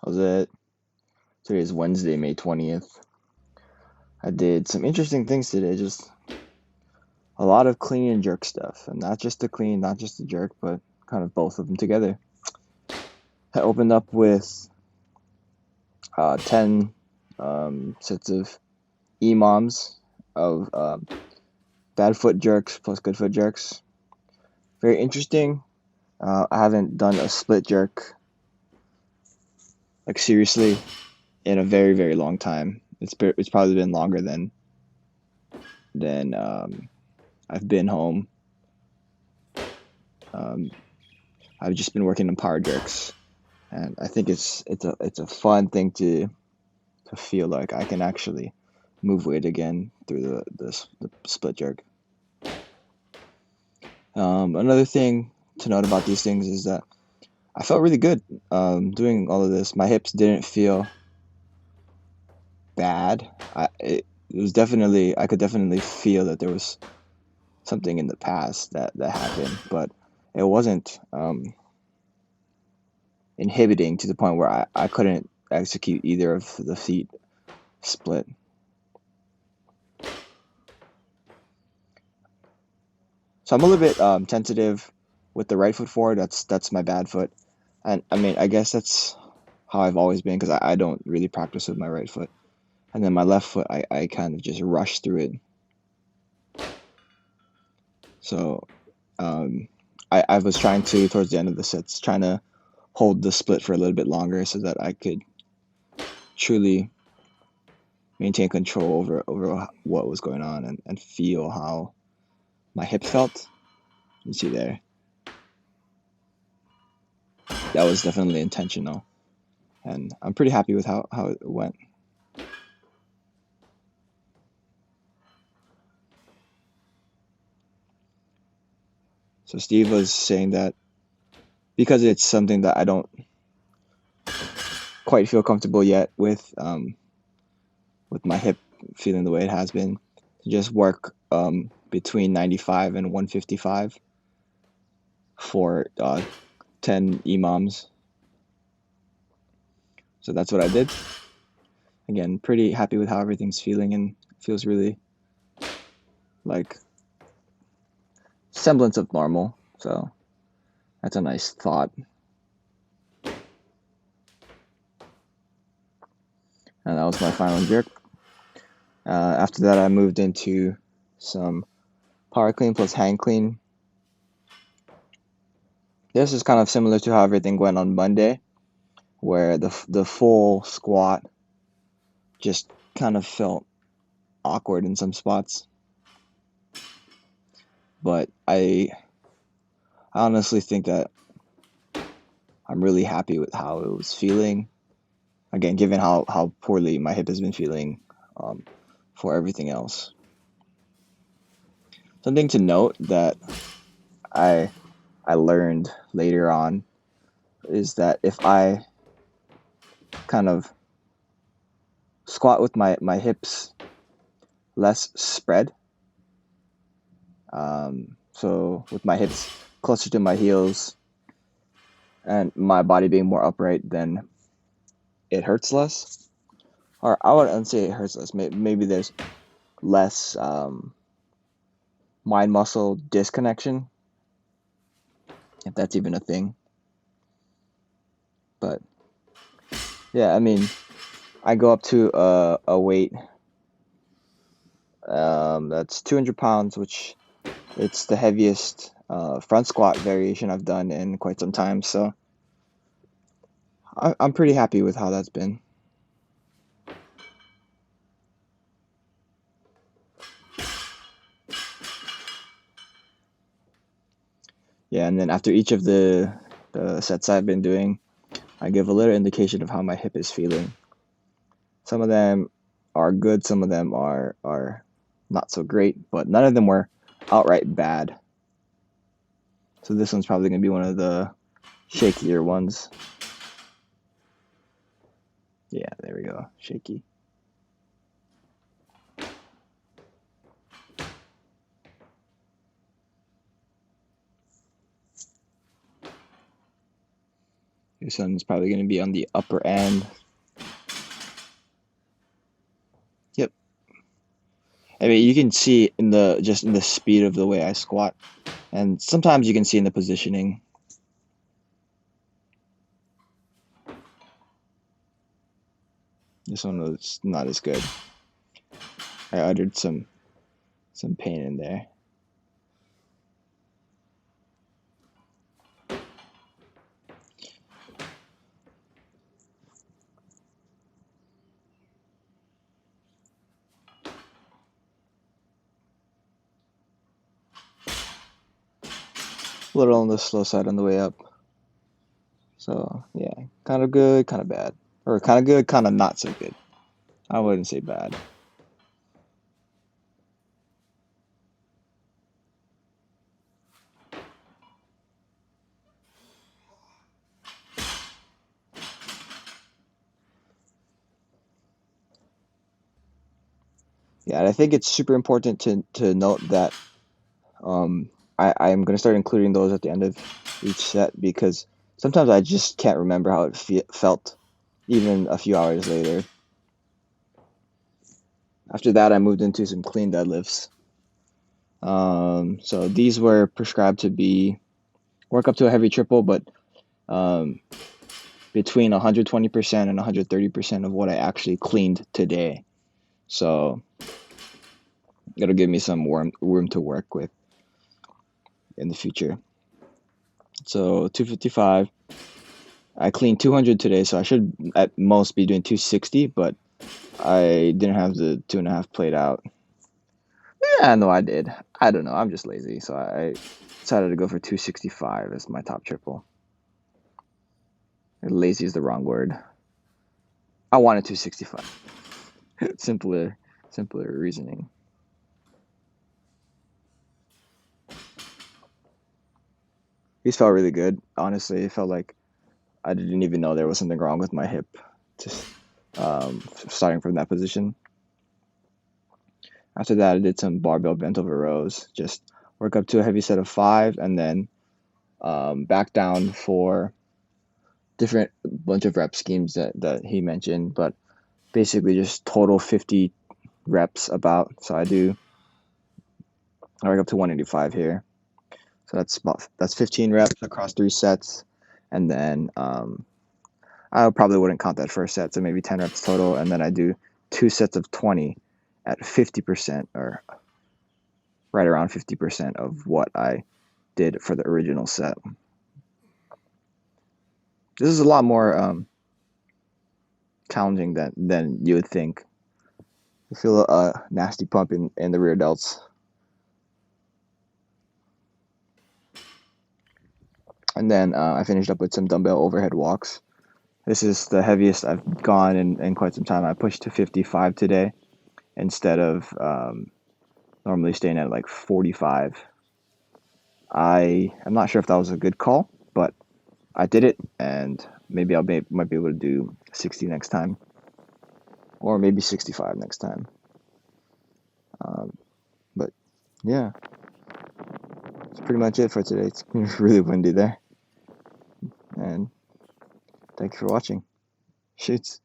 How's it? Today is Wednesday, May 20th. I did some interesting things today, just a lot of clean and jerk stuff. And not just the clean, not just the jerk, but kind of both of them together. I opened up with 10 sets of EMOMs of bad foot jerks plus good foot jerks. Very interesting. I haven't done a split jerk, like seriously, in a very, very long time. It's probably been longer than I've been home. Um, I've just been working on power jerks, and I think it's a fun thing to feel like I can actually move weight again through the split jerk. Another thing to note about these things is that I felt really good doing all of this. My hips didn't feel bad. It was definitely, I could definitely feel that there was something in the past that happened, but it wasn't inhibiting to the point where I couldn't execute either of the feet split. So I'm a little bit tentative with the right foot forward. That's my bad foot, and I mean I guess that's how I've always been because I don't really practice with my right foot, and then my left foot I kind of just rush through it. So I was trying to towards the end of the sets trying to hold the split for a little bit longer so that I could truly maintain control over what was going on and feel how my hip felt. You see there, that was definitely intentional, and I'm pretty happy with how it went. So Steve was saying that because it's something that I don't quite feel comfortable yet with my hip feeling the way it has been, to just work between 95 and 155 for 10 EMOMs. So that's what I did. Again, pretty happy with how everything's feeling and feels really like semblance of normal. So that's a nice thought. And that was my final jerk. After that, I moved into some power clean plus hang clean. This is kind of similar to how everything went on Monday, where the full squat just kind of felt awkward in some spots. But I honestly think that I'm really happy with how it was feeling. Again, given how poorly my hip has been feeling um, for everything else. Something to note that I I learned later on is that if I kind of squat with my hips less spread, so with my hips closer to my heels and my body being more upright, then it hurts less. Or I wouldn't say it hurts less. Maybe there's less mind muscle disconnection, if that's even a thing. But yeah, I mean, I go up to a weight that's 200 pounds, which it's the heaviest front squat variation I've done in quite some time. So I'm pretty happy with how that's been. Yeah, and then after each of the sets I've been doing, I give a little indication of how my hip is feeling. Some of them are good, some of them are not so great, but none of them were outright bad. So this one's probably going to be one of the shakier ones. Yeah, there we go. Shaky. This one's probably going to be on the upper end. Yep. I mean, you can see in the speed of the way I squat, and sometimes you can see in the positioning. This one was not as good. I uttered some pain in there. A little on the slow side on the way up. So yeah, kind of good, kind of bad, or kind of good, kind of not so good. I wouldn't say bad. Yeah, and I think it's super important to note that I'm going to start including those at the end of each set because sometimes I just can't remember how it felt even a few hours later. After that, I moved into some clean deadlifts. So these were prescribed to work up to a heavy triple, but between 120% and 130% of what I actually cleaned today. So it'll give me some room to work with in the future. So 255. I cleaned 200 today, so I should at most be doing 260, but I didn't have the 2.5 played out. Yeah, no, I did. I don't know. I'm just lazy, so I decided to go for 265 as my top triple. Lazy is the wrong word. I wanted 265. simpler reasoning. These felt really good. Honestly, it felt like I didn't even know there was something wrong with my hip. Just starting from that position. After that, I did some barbell bent over rows. Just work up to a heavy set of 5, and then back down for different bunch of rep schemes that he mentioned, but basically just total 50 reps about. So I work up to 185 here. So that's 15 reps across 3 sets, and then I probably wouldn't count that first set, so maybe 10 reps total, and then I do 2 sets of 20 at 50% or right around 50% of what I did for the original set. This is a lot more challenging than you would think. I feel a nasty pump in the rear delts. And then I finished up with some dumbbell overhead walks. This is the heaviest I've gone in quite some time. I pushed to 55 today instead of normally staying at like 45. I'm not sure if that was a good call, but I did it, and maybe might be able to do 60 next time, or maybe 65 next time. But yeah, that's pretty much it for today. It's really windy there, and thank you for watching. Shoots.